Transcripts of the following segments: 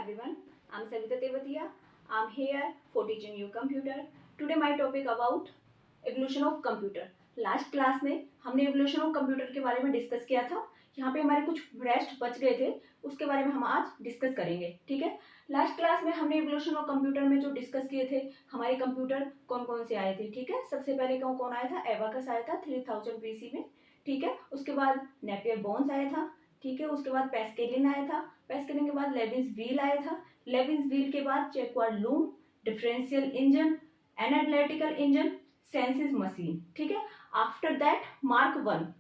everyone, I'm Savita Tevatia. I'm here for teaching you computer. Today my topic about evolution of computer. Last class में हमने evolution of computer के बारे में discuss किया था. यहाँ पे हमारे कुछ रेस्ट बच गए थे, उसके बारे में हम आज डिस्कस करेंगे. ठीक है. लास्ट क्लास में हमने एवोल्यूशन ऑफ कंप्यूटर में जो डिस्कस किए थे, हमारे कंप्यूटर कौन कौन से आए थे. ठीक है. सबसे पहले कौन कौन आया था? एबाकस आया था 3000 BC में. ठीक है. उसके बाद नेपियर बोन्स आया था. ठीक है. उसके बाद पैस्केलिन आया था. पैस्केलिन के बाद लेविस व्हील आया था. लेविस व्हील के बाद Jacquard loom, differential engine, analytical engine, census machine. ठीक है. After that Mark one.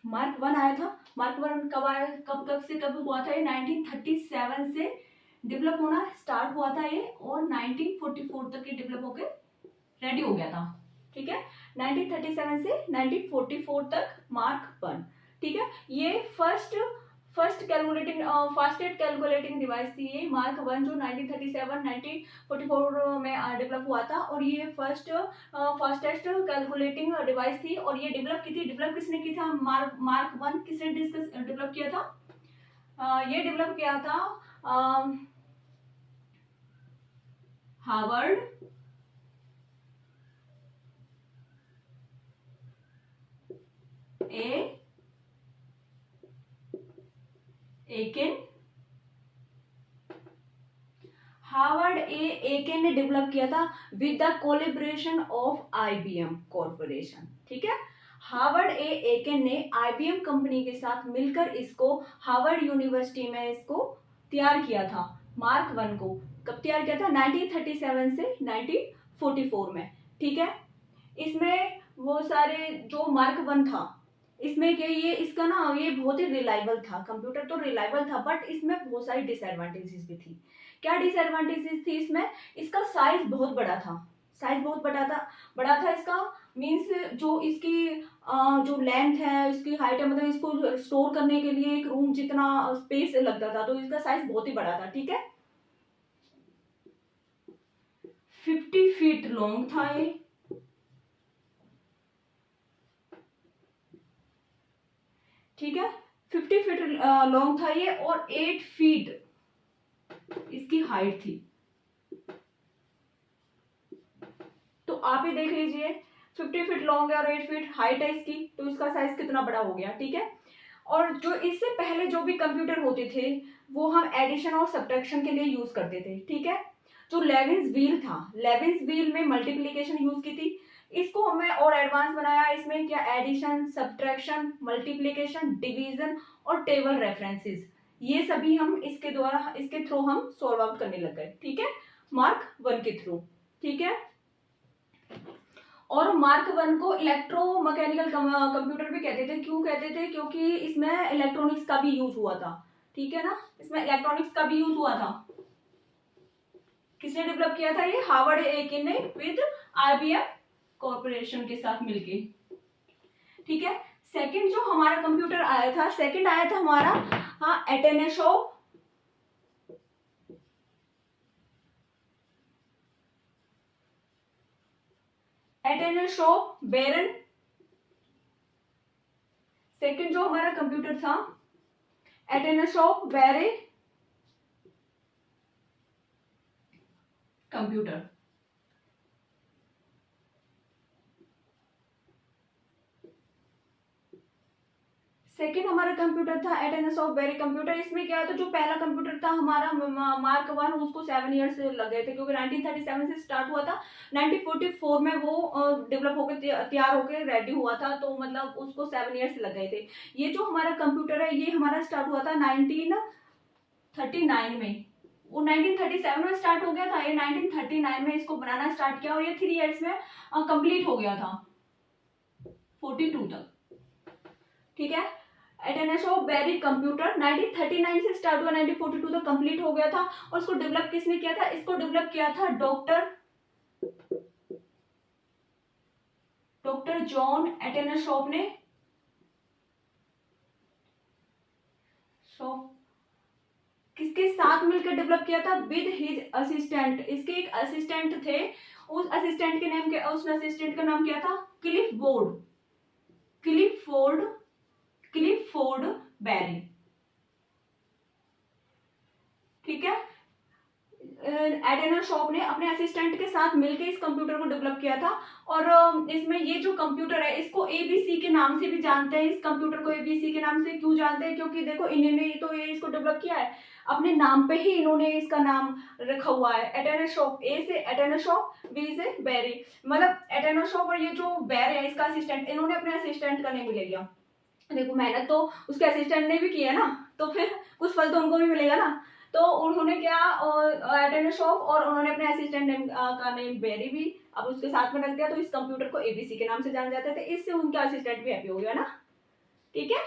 Mark one आया था. मार्क वन कब आया, कब से कब हुआ था? ये 1937 से डेवलप होना स्टार्ट हुआ था ये, और 1944 तक ये डेवलप होकर रेडी हो गया था. ठीक है. 1937 से 1944 तक मार्क वन. ठीक है. ये first calculating fastest calculating device थी ये मार्क वन, जो 1937-1944 में डेवलप हुआ था. और ये फास्टेस्ट कैलकुलेटिंग डिवाइस थी. और ये डेवलप किसने की था? मार्क वन किसने डेवलप किया था? ये डेवलप किया था हार्वर्ड हार्वर्ड एकेन ने डेवलप किया था with the collaboration of IBM corporation. ठीक है. हार्वर्ड एकेन ने IBM कंपनी के साथ मिलकर इसको हार्वर्ड यूनिवर्सिटी में इसको तैयार किया था. मार्क वन को कब तैयार किया था? 1937 से 1944 में. ठीक है. इसमें वो सारे जो मार्क वन था, इसमें क्या ये इसका ना ये बहुत ही रिलायबल था. कंप्यूटर तो रिलायबल था, बट इसमें बहुत सारी डिसएडवांटेजेस भी थी. क्या डिसएडवांटेजेस थी इसमें? इसका साइज बहुत बड़ा था. बड़ा था इसका. मींस जो इसकी जो लेंथ है, इसकी हाइट है, मतलब इसको स्टोर करने के लिए एक रूम जितना स्पेस लगता था, तो इसका साइज बहुत ही बड़ा था. ठीक है. 50 फीट लॉन्ग था ये. ठीक है. 50 फीट लॉन्ग था ये, और 8 फीट इसकी हाइट थी. तो आप ही देख लीजिए, 50 फीट लॉन्ग है और 8 फीट हाइट है इसकी, तो इसका साइज कितना बड़ा हो गया. ठीक है. और जो इससे पहले जो भी कंप्यूटर होते थे, वो हम एडिशन और सब्ट्रैक्शन के लिए यूज करते थे. ठीक है. जो लेविस व्हील था, लेविस व्हील में मल्टीप्लीकेशन यूज की थी. इसको हमने और एडवांस बनाया. इसमें क्या? एडिशन, सब्ट्रैक्शन, मल्टीप्लीकेशन, डिवीजन और टेबल रेफरेंसेस, ये सभी हम इसके थ्रू हम सॉल्व आउट करने लग गए. ठीक है. मार्क वन के थ्रू. ठीक है. और मार्क वन को इलेक्ट्रोमैकेनिकल कंप्यूटर भी कहते थे. क्यों कहते थे? क्योंकि इसमें इलेक्ट्रॉनिक्स का भी यूज हुआ था. ठीक है ना. इसमें इलेक्ट्रॉनिक्स का भी यूज हुआ था. किसने डेवलप किया था ये? हार्वर्ड एकेन ने विद IBM कॉर्पोरेशन के साथ मिलके. ठीक है. सेकंड जो हमारा कंप्यूटर आया था, सेकंड आया था हमारा एटेनेशोव बेरन. सेकंड जो हमारा कंप्यूटर था, एटेनेशोव बेरे कंप्यूटर. सेकेंड हमारा कंप्यूटर था एटेनेशोव बेरे कंप्यूटर. इसमें क्या था? जो पहला कंप्यूटर था हमारा मार्क वन, उसको 7 ईयर्स लग गए थे, क्योंकि 1937 से स्टार्ट हुआ था. 1944 में वो डेवलप होकर तैयार होकर रेडी हुआ था, तो मतलब उसको 7 ईयर्स लग गए थे. ये जो हमारा कंप्यूटर है, ये हमारा स्टार्ट हुआ था 1939 में. वो 1937 में स्टार्ट हो गया था, ये 1939 में इसको बनाना स्टार्ट किया, और ये 3 ईयर्स में कंप्लीट हो गया था, 42 तक. ठीक है. एटेनेशोव बेरे कंप्यूटर 1939 से स्टार्ट हुआ, 1942 तक कंप्लीट हो गया था. और इसको डेवलप किसने किया था? इसको डेवलप किया था डॉक्टर जॉन एटेनेशोव ने. किसके साथ मिलकर डेवलप किया था? With his assistant. इसके एक असिस्टेंट थे. उस असिस्टेंट का नाम क्या था? Clifford. Clifford Clifford Berry, ठीक है। एडेना शॉप ने अपने असिस्टेंट के साथ मिलकर इस कंप्यूटर को डेवलप किया था। और इसमें ये जो कंप्यूटर है इसको एबीसी के नाम से भी जानते हैं। इस कंप्यूटर को एबीसी के नाम से क्यों जानते हैं? क्योंकि देखो इन्होंने तो ये इसको डेवलप किया है, अपने नाम पे ही इन्होंने इसका नाम रखा हुआ है। एडेना शॉप, ए से एडेना शॉप, बी से बेरी, मतलब एडेना शॉप और ये जो बेर है इसका असिस्टेंट, इन्होंने अपने असिस्टेंट का नेम ले लिया। देखो मेहनत तो उसके असिस्टेंट ने भी की है ना, तो फिर कुछ फल तो उनको भी मिलेगा ना। तो उन्होंने क्या, एटेना शॉप और उन्होंने अपने असिस्टेंट नेम का नेम बेरी भी अब उसके साथ में रख दिया, तो इस कंप्यूटर को एबीसी के नाम से जाने जाते थे। इससे उनका असिस्टेंट भी हैप्पी हो गया ना, ठीक है,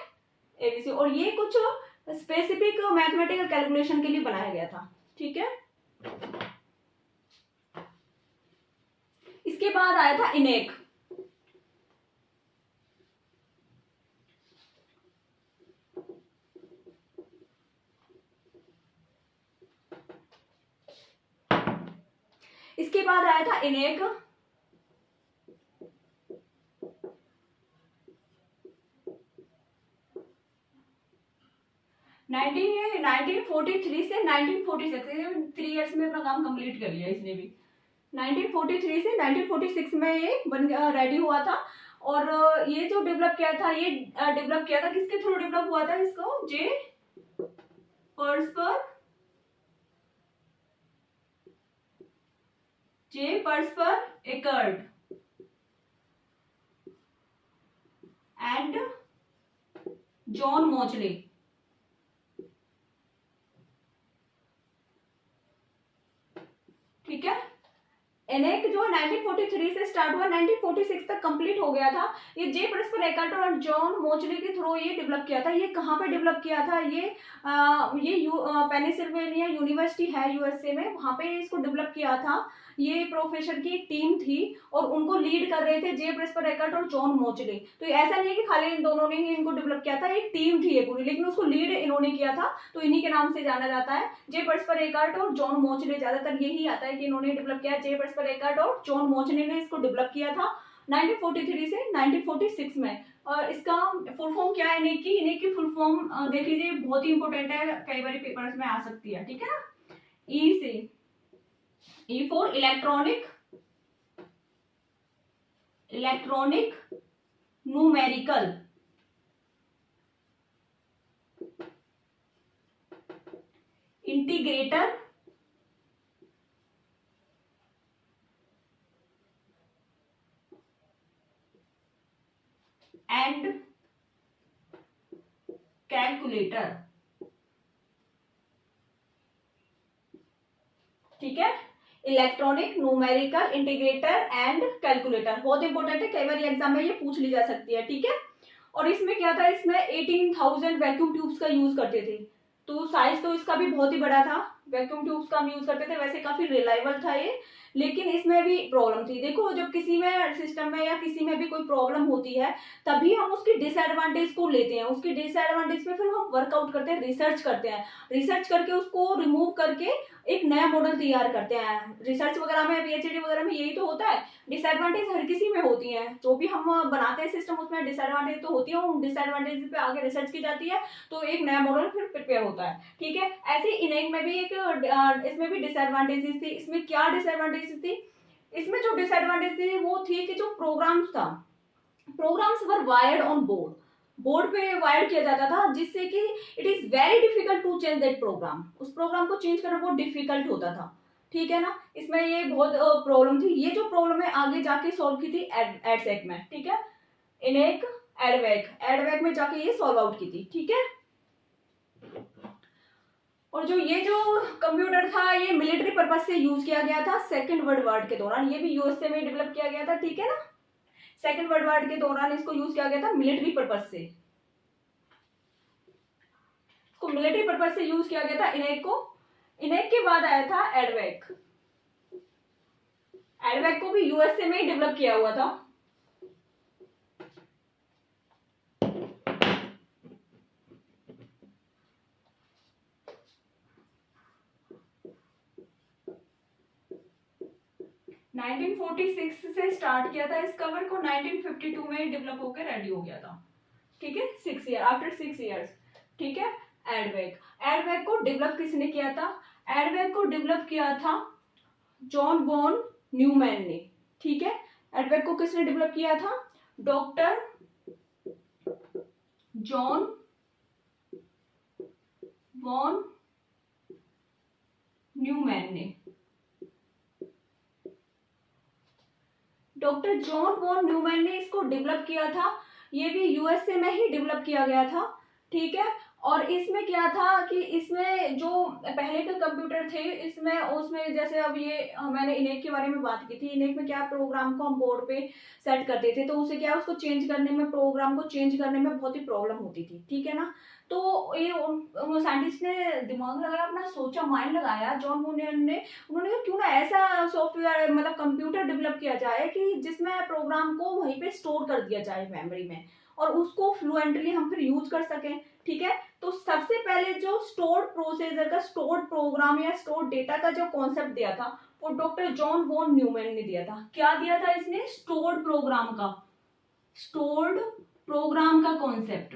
एबीसी। और ये कुछ स्पेसिफिक मैथमेटिकल कैलकुलेशन के लिए बनाया गया था, ठीक है। इसके बाद आया था इनेक। इसके बाद आया था इनेक। नाइनटीन 1943 से 1946, 3 इयर्स में अपना काम कंप्लीट कर लिया इसने भी। 1943 से 1946 में ये रेडी हुआ था। और ये जो डेवलप किया था, ये डेवलप किया था किसके थ्रू डेवलप हुआ था? इसको जे पर्सपर एकर्ड एंड जॉन मोचले, ठीक है। एनेक जो 1943 से स्टार्ट हुआ, 1946 तक कंप्लीट हो गया था। ये जे पर्सपर एकर्ट और जॉन मोचले के थ्रू ये डेवलप किया था। ये कहाँ पे डेवलप किया था? ये पेनिसिल्वेनिया यूनिवर्सिटी है यूएसए में, वहां पे इसको डेवलप किया था। ये प्रोफेसर की एक टीम थी और उनको लीड कर रहे थे जे पर्सपर एकर्ट और जॉन मोचले। तो ऐसा नहीं है कि खाली इन दोनों ने ही इनको डेवलप किया था, एक टीम थी ये पूरी, लेकिन उसको लीड इन्होंने किया था, तो इन्हीं के नाम से जाना जाता है। जे पर्सपर एकर्ट और जॉन मोचले, ज्यादातर यही आता है कि इन्होंने डेवलप किया। जे पर्सपर एकर्ट और जॉन मोचले ने इसको डेवलप किया था 1943 से 1946 में। और इसका फुल फॉर्म क्या है इनेक की? इनेक की फुल फॉर्म देख लीजिए, बहुत ही इंपॉर्टेंट है, कई बार पेपर्स में आ सकती है, ठीक है ना। ई से, E for electronic numerical integrator and calculator, ठीक है। Electronic numerical integrator and calculator, बहुत इंपॉर्टेंट है, कई बार एग्जाम में ये पूछ ली जा सकती है, ठीक है। और इसमें क्या था, इसमें 18,000 वैक्यूम ट्यूब्स का यूज करते थे। तो साइज तो इसका भी बहुत ही बड़ा था, वैक्यूम ट्यूब्स का हम यूज करते थे। वैसे काफी रिलायबल था ये, लेकिन इसमें भी प्रॉब्लम थी। देखो जब किसी में सिस्टम में या किसी में भी कोई प्रॉब्लम होती है, तभी हम उसकी डिसएडवांटेज को लेते हैं, उसकी डिसएडवांटेज पे फिर हम वर्कआउट करते हैं, रिसर्च करते हैं, रिसर्च करके उसको रिमूव करके एक नया मॉडल तैयार करते हैं। रिसर्च वगैरह में, पीएचडी वगैरह में यही तो होता है। डिसएडवांटेज हर किसी में होती है, जो भी हम बनाते हैं सिस्टम उसमें डिसएडवांटेज तो होती है, उन डिसएडवांटेज पे आगे रिसर्च की जाती है, तो एक नया मॉडल फिर प्रिपेयर होता है, ठीक है। ऐसे इनेक में भी एक इसमें भी डिसएडवांटेजेस थी। इसमें क्या डिसएडवांटेज थी? इसमें जो डिसएडवांटेज थी वो थी कि जो प्रोग्राम्स था, programs were wired on board, board पे वायर किया जाता था, जिससे कि it is very difficult to change that program, उस प्रोग्राम को चेंज करना बहुत डिफिकल्ट होता था, ठीक है ना। इसमें ये बहुत प्रॉब्लम थी। ये जो प्रॉब्लम है आगे जाके सॉल्व की थी एडसेक में, ठीक है, इनेक एडवेक में जाके ये सॉल्व आउट की थी, ठीक है। और जो ये जो कंप्यूटर था ये मिलिट्री पर्पज से यूज किया गया था सेकेंड वर्ल्ड वॉर के दौरान, ये भी यूएसए में डेवलप किया गया था, ठीक है ना। सेकेंड वर्ल्ड वॉर के दौरान इसको यूज किया गया था मिलिट्री पर्पज से, इसको मिलिट्री पर्पज से यूज किया गया था इनेक को। इनेक के बाद आया था एडवेक, एडवेक को भी यूएसए में ही डेवलप किया हुआ था। 1946 से स्टार्ट किया था इस कवर को, 1952 में डेवलप होकर रेडी हो गया था, ठीक है, 6 ईयर, आफ्टर 6 ईयर्स, ठीक है। एडवेक, एडवेक को डेवलप किसने किया था? एडवेक को डेवलप किया था जॉन वॉन न्यूमैन ने, ठीक है। एडवेक को किसने डेवलप किया था? डॉक्टर जॉन वॉन न्यूमैन ने, डॉक्टर जॉन वॉन न्यूमैन ने इसको डेवलप किया था। ये भी यूएसए में ही डेवलप किया गया था, ठीक है। और इसमें क्या था कि इसमें जो पहले के कंप्यूटर थे इसमें उसमें जैसे अब ये मैंने इनेक के बारे में बात की थी, इनेक में क्या प्रोग्राम को हम बोर्ड पे सेट करते थे तो उसे क्या उसको चेंज करने में, प्रोग्राम को चेंज करने में बहुत ही प्रॉब्लम होती थी, ठीक है ना। तो ये साइंटिस्ट ने दिमाग लगाया, अपना सोचा, माइंड लगाया जॉन वॉन ने, उन्होंने कहा क्यों ना ऐसा सॉफ्टवेयर मतलब कंप्यूटर डेवलप किया जाए कि जिसमें प्रोग्राम को वहीं पे स्टोर कर दिया जाए मेमोरी में और उसको फ्लुएंटली हम फिर यूज कर सकें, ठीक है। तो सबसे पहले जो स्टोर्ड प्रोसेसर का, स्टोर्ड प्रोग्राम या स्टोर्ड डेटा का जो कॉन्सेप्ट दिया था वो डॉक्टर जॉन वॉन न्यूमैन ने दिया था। क्या दिया था इसने? स्टोर्ड प्रोग्राम का, स्टोर्ड प्रोग्राम का कॉन्सेप्ट,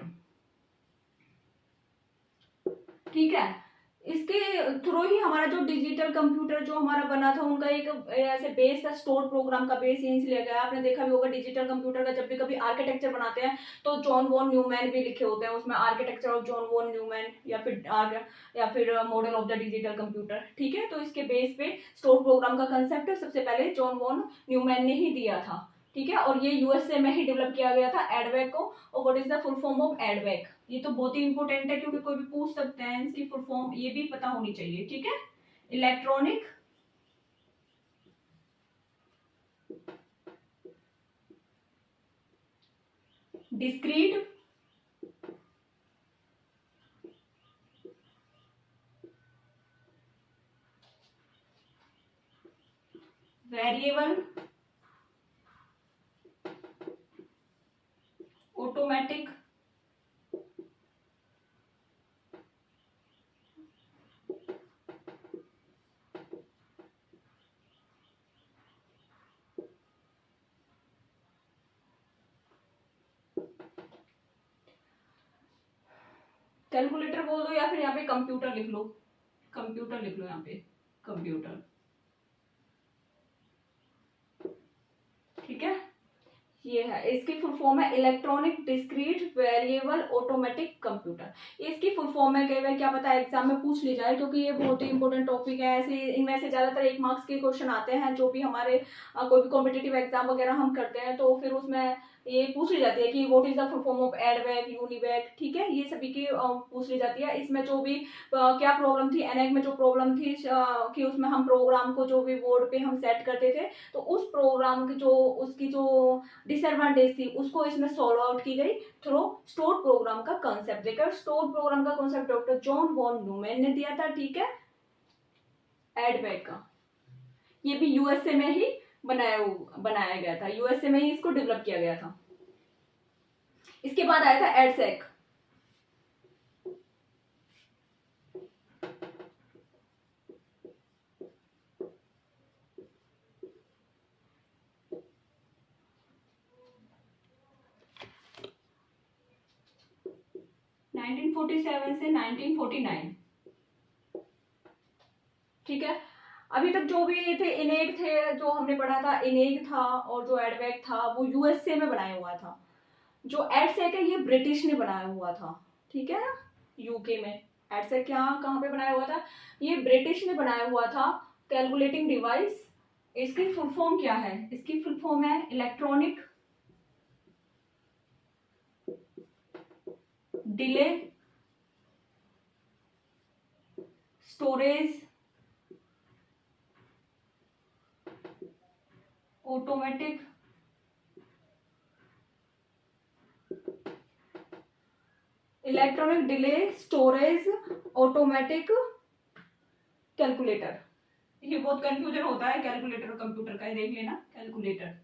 ठीक है। इसके थ्रू ही हमारा जो डिजिटल कंप्यूटर जो हमारा बना था उनका एक ऐसे बेस था, स्टोर्ड प्रोग्राम का बेस यहीं से लिया गया। आपने देखा भी होगा डिजिटल कंप्यूटर का जब भी कभी आर्किटेक्चर बनाते हैं तो जॉन वॉन न्यूमैन भी लिखे होते हैं उसमें, architecture of John von Neumann या फिर model of the digital computer, ठीक है। तो इसके बेस पे स्टोर्ड प्रोग्राम का कंसेप्ट सबसे पहले जॉन वॉन न्यूमैन ने ही दिया था, ठीक है। और ये यूएसए में ही डेवलप किया गया था एडवेक को। और what is the full form of EDVAC? ये तो बहुत ही इंपॉर्टेंट है क्योंकि कोई भी पूछ सकते हैं, इसकी फुल फॉर्म ये भी पता होनी चाहिए, ठीक है। Electronic discrete variable automatic calculator बोल दो या फिर यहाँ पे कंप्यूटर लिख लो, कंप्यूटर लिख लो यहाँ पे, कंप्यूटर, ठीक है। ये है, इसकी फुल फॉर्म है electronic discrete variable automatic computer. इसकी फुल फॉर्म है, कई बार क्या पता है एग्जाम में पूछ ली जाए क्योंकि ये बहुत ही इंपॉर्टेंट टॉपिक है। ऐसे इनमें से ज्यादातर 1 मार्क्स के क्वेश्चन आते हैं जो भी हमारे कोई भी कॉम्पिटिटिव एग्जाम वगैरह हम करते हैं तो फिर उसमें ये पूछ ली जाती है कि what is the full form of EDVAC, UNIVAC, ठीक है। ये सभी की पूछ ली जाती है। इसमें जो भी क्या प्रॉब्लम थी एनएक में, जो प्रॉब्लम थी कि उसमें हम प्रोग्राम को जो भी बोर्ड पे हम सेट करते थे तो उस प्रोग्राम की जो उसकी जो डिसएडवांटेज थी उसको इसमें सॉल्व आउट की गई थ्रू स्टोर प्रोग्राम का कंसेप्ट देकर। स्टोर प्रोग्राम का concept doctor John von Neumann ने दिया था, ठीक है, एडवेक का। ये भी यूएसए में ही बनाया गया था, यूएसए में ही इसको डेवलप किया गया था। इसके बाद आया था एडसेक। नाइनटीन 1947 से 1949, ठीक है। अभी तक जो भी थे इनेक थे, जो हमने पढ़ा था इनेक था और जो एडवेक था वो यूएसए में बनाया हुआ था। जो एडसेक है ये ब्रिटिश ने बनाया हुआ था, ठीक है, यूके में। एडसेक क्या कहाँ पे बनाया हुआ था? ये ब्रिटिश ने बनाया हुआ था। कैलकुलेटिंग डिवाइस, इसकी फुल फॉर्म क्या है? इसकी फुल फॉर्म है electronic delay storage automatic electronic delay storage automatic calculator. ये बहुत कंफ्यूजन होता है कैलकुलेटर और कंप्यूटर का, देख लेना, कैलकुलेटर,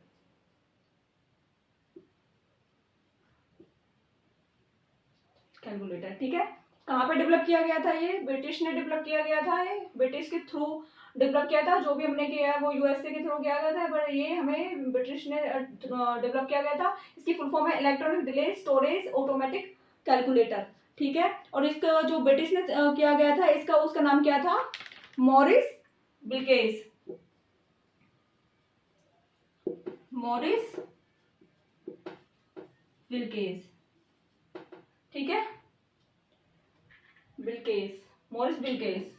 कैलकुलेटर, ठीक है। कहाँ पे डेवलप किया गया था? ये ब्रिटिश ने डेवलप किया गया था। ये ब्रिटिश के थ्रू डेवलप किया था, जो भी हमने किया है वो यूएसए के थ्रू किया गया था, पर ये हमें ब्रिटिश ने डेवलप किया गया था। इसकी फुल फॉर्म है electronic delay storage automatic calculator, ठीक है। और इसका जो ब्रिटिश ने किया गया था, इसका उसका नाम क्या था, मॉरिस बिल्केस, मॉरिस बिल्केस, ठीक है, बिल्केस, मॉरिस बिल्केस।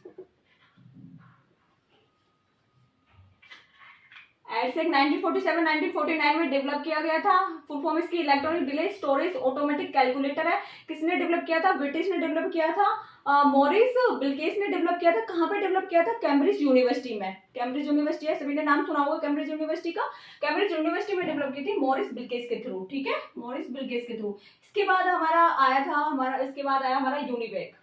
एडसेक 1947-1949 में डेवलप किया गया था। फुल फॉर्म इसकी electronic delay storage automatic calculator है। किसने डेवलप किया था, ब्रिटिश ने डेवलप किया था। मॉरिस बिल्केस ने डेवलप किया था। कहाँ पे डेवलप किया था, कैम्ब्रिज यूनिवर्सिटी में। कैम्ब्रिज यूनिवर्सिटी है, सभी ने नाम सुना होगा कैम्ब्रिज यूनिवर्सिटी का। कैम्ब्रिज यूनिवर्सिटी में डेवलप की थी मॉरिस बिल्केस के थ्रू, ठीक है, मॉरिस बिल्केस के थ्रू। इसके बाद आया हमारा यूनिवेक।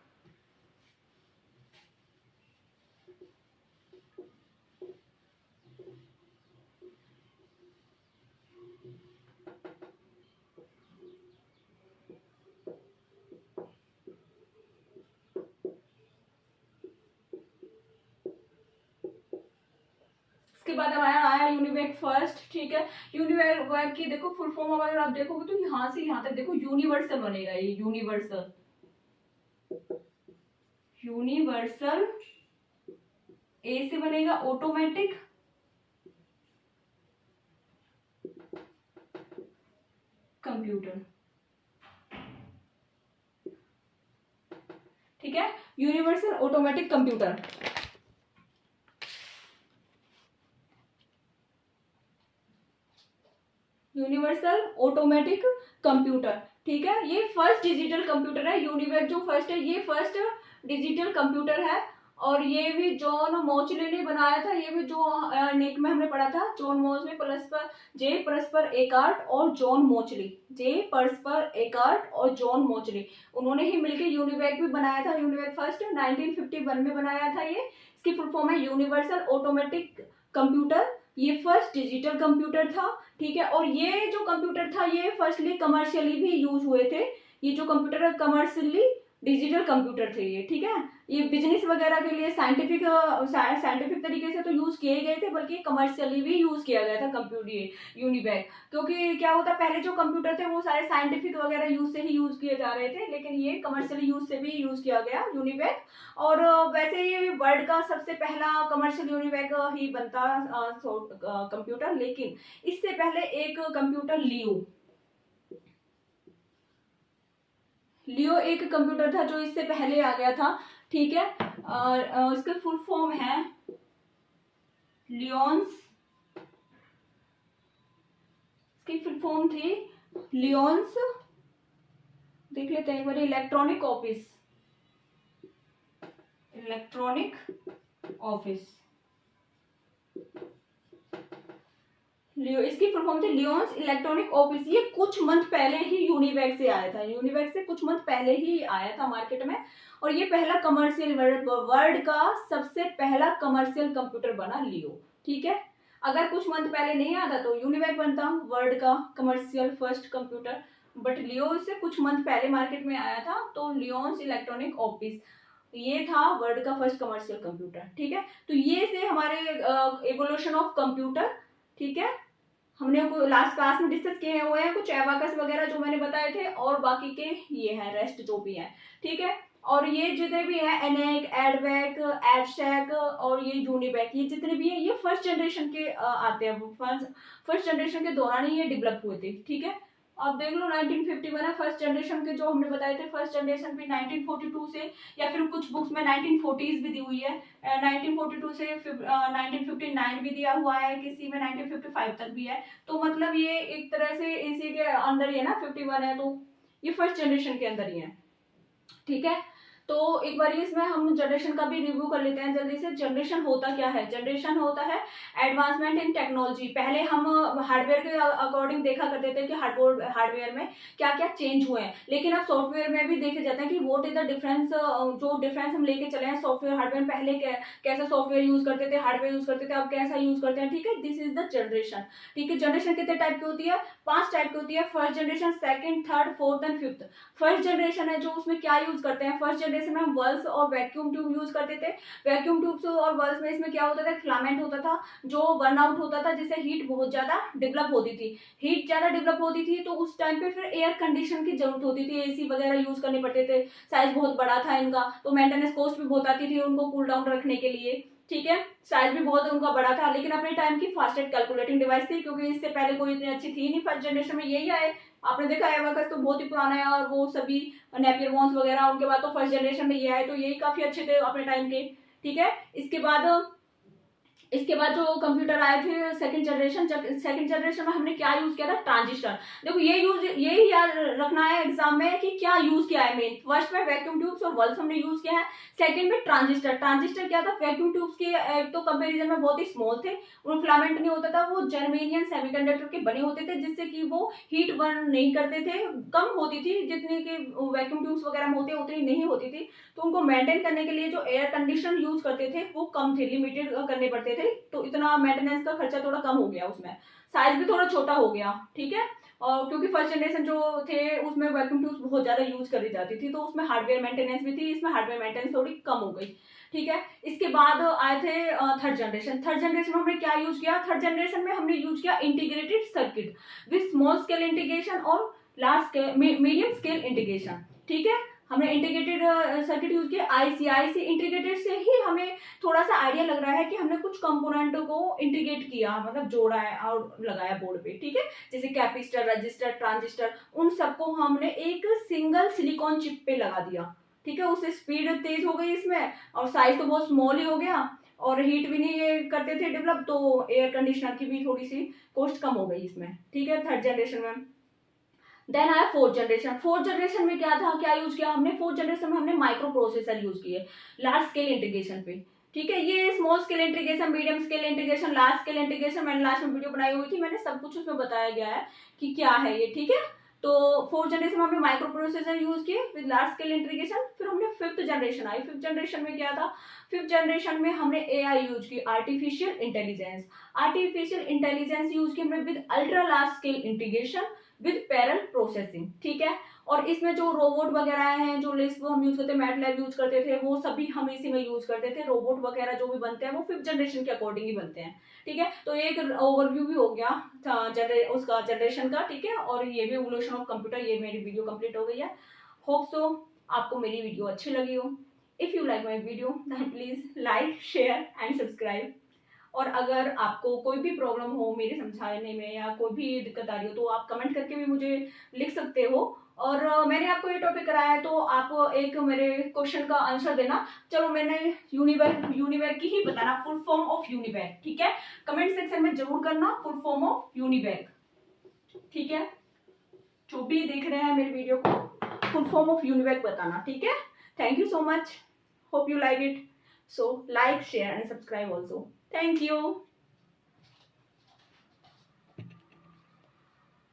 इसके बाद हमारा आया यूनिवेक फर्स्ट, ठीक है। यूनिवेक की देखो फुल फॉर्म अगर आप देखोगे तो यहाँ से यहाँ तक देखो यूनिवर्सल बनेगा, ये यूनिवर्सल, यूनिवर्सल। ए से बनेगा ऑटोमेटिक कंप्यूटर, ठीक है, universal automatic computer. Universal automatic computer, ठीक है। ये फर्स्ट डिजिटल कंप्यूटर है। यूनिवेक जो फर्स्ट है, ये फर्स्ट डिजिटल कंप्यूटर है। और ये भी जॉन मोचले ने बनाया था। ये भी जो नेक में हमने पढ़ा था, जॉन मोचले जे परस्पर एकार्ट और जॉन मोचली, जे परस्पर एकार्ट और जॉन मोचली, उन्होंने ही मिलकर यूनिवेक भी बनाया था। यूनिवेक फर्स्ट 1951 में बनाया था। ये इसकी फुल फॉर्म है यूनिवर्सल ऑटोमेटिक कंप्यूटर। ये फर्स्ट डिजिटल कंप्यूटर था, ठीक है। और ये जो कंप्यूटर था, ये फर्स्टली कमर्शियली भी यूज हुए थे। ये जो कंप्यूटर है कमर्शियली डिजिटल कंप्यूटर थे ये, ठीक है। ये बिजनेस वगैरह के लिए साइंटिफिक तरीके से तो यूज किए गए थे, बल्कि कमर्शियली भी यूज किया गया था कंप्यूटर यूनिवेक। क्योंकि क्या होता, पहले जो कंप्यूटर थे वो सारे साइंटिफिक वगैरह यूज से ही यूज किए जा रहे थे, लेकिन ये कमर्शियली यूज से भी यूज किया गया यूनिवेक। और वैसे ये वर्ल्ड का सबसे पहला कमर्शियल यूनिवेक ही बनता कंप्यूटर। लेकिन इससे पहले एक कंप्यूटर लियो एक कंप्यूटर था जो इससे पहले आ गया था, ठीक है। और इसका फुल फॉर्म है लियोन्स, इसकी फुल फॉर्म थी लियोन्स, देख लेते हैं एक बार, इलेक्ट्रॉनिक ऑफिस, इलेक्ट्रॉनिक ऑफिस, लियो, इसकी फुल फॉर्म थी लियोन्स इलेक्ट्रॉनिक ऑफिस। ये कुछ मंथ पहले ही यूनिवेक से आया था, यूनिवेक से कुछ मंथ पहले ही आया था मार्केट में। और ये पहला कमर्शियल वर्ल्ड का सबसे पहला कमर्शियल कंप्यूटर बना लियो, ठीक है। अगर कुछ मंथ पहले नहीं आता तो यूनिवेक बनता वर्ल्ड का कमर्शियल फर्स्ट कंप्यूटर, बट लियो से कुछ मंथ पहले मार्केट में आया था, तो लियोन्स इलेक्ट्रॉनिक ऑफिस ये था वर्ल्ड का फर्स्ट कमर्शियल कंप्यूटर, ठीक है। तो ये से हमारे एवोल्यूशन ऑफ कंप्यूटर, ठीक है, हमने लास्ट क्लास में डिस्कस किए हुए हैं कुछ एबाकस वगैरह जो मैंने बताए थे, और बाकी के ये हैं रेस्ट जो भी हैं, ठीक है। और ये जितने भी हैं एनेक, एडवेक, एडशैक और ये यूनिवेक, ये जितने भी हैं ये फर्स्ट जनरेशन के आते हैं, फर्स्ट जनरेशन के दौरान ही ये डेवलप हुए थे, ठीक है। अब देख लो 1951 है फर्स्ट जनरेशन के जो हमने बताए थे। फर्स्ट जनरेशन भी 1942 से, या फिर कुछ बुक्स में 1940s भी दी हुई है, 1942 से 1959 भी दिया हुआ है, किसी में 1955 तक भी है। तो मतलब ये एक तरह से इसी के अंदर ही है ना, 51 है तो ये फर्स्ट जनरेशन के अंदर ही है, ठीक है। तो एक बार इसमें हम जनरेशन का भी रिव्यू कर लेते हैं जल्दी से। जनरेशन होता क्या है, जनरेशन होता है एडवांसमेंट इन टेक्नोलॉजी। पहले हम हार्डवेयर के अकॉर्डिंग देखा करते थे कि हार्डवेयर में क्या क्या चेंज हुए हैं, लेकिन अब सॉफ्टवेयर में भी देखे जाते हैं कि व्हाट इज द डिफरेंस, जो डिफरेंस हम लेके चले हैं सॉफ्टवेयर हार्डवेयर। पहले कैसा सॉफ्टवेयर यूज करते थे, हार्डवेयर यूज करते थे, अब कैसा यूज करते हैं, ठीक है। दिस इज द जनरेशन, ठीक है। जनरेशन कितने टाइप की होती है, 5 टाइप की होती है। First generation, second, third, fourth and fifth. First generation है जो उसमें क्या यूज करते हैं, फर्स्ट जनरेशन में हम वर्ल्स और वैक्यूम ट्यूब यूज करते थे। वैक्यूम ट्यूब्स और वर्ल्स में इसमें क्या होता था, फिलामेंट होता था जो बर्न आउट होता था, जिससे हीट बहुत ज्यादा डेवलप होती थी। हीट ज्यादा डेवलप होती थी तो उस टाइम पे फिर एयर कंडीशन की जरूरत होती थी, एसी वगैरह यूज करने पड़ते थे। साइज बहुत बड़ा था इनका, तो मेंटेनेंस कॉस्ट भी बहुत आती थी उनको कूल डाउन रखने के लिए, ठीक है। साइज भी बहुत उनका बड़ा था, लेकिन अपने टाइम की फास्टेस्ट कैलकुलेटिंग डिवाइस थी, क्योंकि इससे पहले कोई इतनी अच्छी थी नहीं। फर्स्ट जनरेशन में यही आए, आपने देखा है एबाकस तो बहुत ही पुराना है, और वो सभी नेपियर वॉन्स वगैरह उनके बाद तो फर्स्ट जनरेशन में ये आए, तो यही काफी अच्छे थे अपने टाइम के, ठीक है। इसके बाद जो कंप्यूटर आए थे सेकंड जनरेशन में हमने क्या यूज किया था, ट्रांजिस्टर। देखो यही याद रखना है एग्जाम में कि क्या यूज किया है मेन। फर्स्ट में वैक्यूम ट्यूब्स और वर्ल्स हमने यूज किया है, सेकंड में ट्रांजिस्टर। ट्रांजिस्टर क्या था, वैक्यूम ट्यूब्स के तो कंपेरिजन में बहुत ही स्मॉल थे, उनमें फिलामेंट नहीं होता था, वो जर्मेनियम सेमीकंडक्टर के बने होते थे, जिससे कि वो हीट बर्न नहीं करते थे, कम होती थी जितनी कि वैक्यूम ट्यूब्स वगैरह में होती उतनी नहीं होती थी। तो उनको मेंटेन करने के लिए जो एयर कंडीशन यूज करते थे वो कम थे, लिमिटेड करने पड़ते थे, तो इतना मेंटेनेंस का खर्चा थोड़ा कम हो गया, उसमें साइज भी थोड़ा छोटा हो गया, ठीक है। और क्योंकि फर्स्ट जनरेशन जो थे उसमें वैक्यूम ट्यूब्स बहुत ज्यादा यूज करी जाती थी, तो उसमें हार्डवेयर मेंटेनेंस भी थी, इसमें हार्डवेयर मेंटेनेंस थोड़ी कम हो गई, ठीक है। इसके बाद आए थे थर्ड जनरेशन में हमने क्या यूज किया, थर्ड जनरेशन में हमने यूज किया integrated circuit with small scale integration और large scale medium scale integration, ठीक है। हमने इंटीग्रेटेड सर्किट यूज किया। आईसी इंटीग्रेटेड से ही हमें थोड़ा सा आइडिया लग रहा है कि हमने कुछ कंपोनेंट को इंटीग्रेट किया, मतलब जोड़ा है और लगाया बोर्ड पे, ठीक है। जैसे कैपेसिटर, रजिस्टर, ट्रांजिस्टर, उन सबको हमने एक सिंगल सिलिकॉन चिप पे लगा दिया, ठीक है। उससे स्पीड तेज हो गई इसमें, और साइज तो बहुत स्मॉल ही हो गया, और हीट भी नहीं ये करते थे डेवलप, तो एयर कंडीशनर की भी थोड़ी सी कॉस्ट कम हो गई इसमें, ठीक है, थर्ड जनरेशन में। देन आया फोर्थ जनरेशन में क्या था, क्या यूज किया हमने, फोर्थ जनरेशन में हमने माइक्रो प्रोसेसर यूज किए लार्ज स्केल इंटीग्रेशन पे, ठीक है। ये small scale integration, medium scale integration, large scale integration मैंने लास्ट में वीडियो बनाई हुई थी, मैंने सब कुछ उसमें बताया गया है कि क्या है ये, ठीक है। तो फोर्थ जनरेशन में हमने माइक्रो प्रोसेसर यूज किए विद लार्ज स्केल इंटीग्रेशन। फिर हमने फिफ्थ जनरेशन आई, फिफ्थ जनरेशन में क्या था, फिफ्थ जनरेशन में हमने एआई यूज की, आर्टिफिशियल इंटेलिजेंस यूज की हमने with ultra large scale integration with parallel processing, ठीक है। और इसमें जो रोबोट वगैरह हैं, जो लिस्ट हम यूज करते हैं, मैटलैब यूज करते थे, वो सभी हम इसी में यूज करते थे। रोबोट वगैरह जो भी बनते हैं वो फिफ्थ जनरेशन के अकॉर्डिंग ही बनते हैं, ठीक है। तो एक ओवरव्यू भी हो गया उसका जनरेशन का, ठीक है। और ये भी इवोल्यूशन ऑफ कंप्यूटर, ये मेरी वीडियो कंप्लीट हो गई है। होप सो आपको मेरी वीडियो अच्छी लगी हो। If you like my video then please like, share and subscribe. और अगर आपको कोई भी प्रॉब्लम हो मेरे समझाने में, या कोई भी दिक्कत आ रही हो, तो आप कमेंट करके भी मुझे लिख सकते हो। और मैंने आपको ये टॉपिक कराया है, तो आप एक मेरे क्वेश्चन का आंसर देना। चलो, मैंने यूनिवैग की ही बताना, फुल फॉर्म ऑफ यूनिवैग, ठीक है। कमेंट सेक्शन में जरूर करना फुल फॉर्म ऑफ यूनिवैग, ठीक है। जो भी देख रहे हैं मेरे वीडियो को, फुल फॉर्म ऑफ यूनिवैग बताना, ठीक है। Thank you so much, hope you like it. So like, share and subscribe also. Thank you.